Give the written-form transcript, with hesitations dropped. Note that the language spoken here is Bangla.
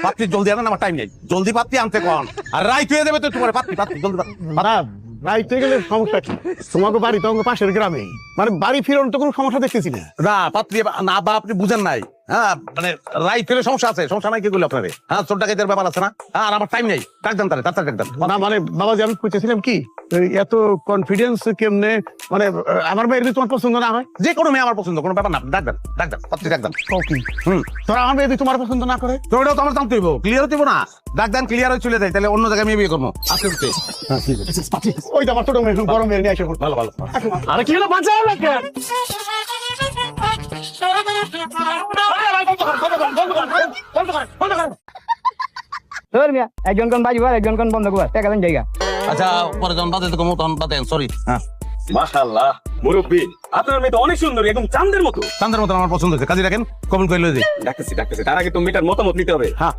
পাত্রী জলদি আনেন, আমার টাইম নেই। জলদি পাত্রী আনতে কোন, আর রাইত হয়ে যাবে তো তোমার। পাত্রী পাত্রী জলদি না রাইতে গেলে সমস্যা কি? তোমাকে বাড়ি তো আমাকে পাশের গ্রামে, মানে বাড়ি ফিরন তো কোনো সমস্যা দেখতেছি না। না পাত্রী না, বা আপনি বুঝেন নাই। হ্যাঁ মানে রাইত হলে সমস্যা আছে, সমস্যা নাই কি করলে আপনারে? হ্যাঁ ছোট ডাকাতের ব্যাপার আছে না, আর আমার টাইম নেই। ডাকদান তারে, তাড়াতাড়ি ডাকদান। না মানে বাবাজি আমি খুঁজেছিলাম কি এই এত কনফিডেন্স কেমনে, মানে আমার মেয়ের যদি তোমার পছন্দ না হয়? যে কোনো মেয়ে আমার পছন্দ, কোনো ব্যাপার না। ডাকদান ডাকদান পাত্রী ডাকদান। ওকে তোরা আমার মেয়ে যদি তোমার পছন্দ না করে? তো ওটাও তো আমার জানতে হইব, ক্লিয়ার হতে হইব না। ডাকদান ক্লিয়ার হয়ে চলে যায়, তাহলে অন্য জায়গায় আমি বিয়ে করবো। আজকে উঠতে ওই তো আমার ছোট মেয়ে বড় মেয়ে নিয়ে আসে। ভালো ভালো। আরে কি হলো বাঁচাও না কেন? একজন কোন বাজিবার, একজন কোন বন্ধ করবার, টাকা দেন জায়গা। আচ্ছা পরে যখন বাদে তো কমো তখন বাদেন, সরি। হ্যাঁ মাশাআল্লাহ মুরব্বি, আপনার মেয়ে তো অনেক সুন্দর, একদম চাঁদের মতো। চান্দের মতন আমার পছন্দ হয়েছে, কাজে রাখেন, কবুল করে লয়ে যাই। ডাকতেছি তার আগে তো মেয়েটার মতামত নিতে হবে। হ্যাঁ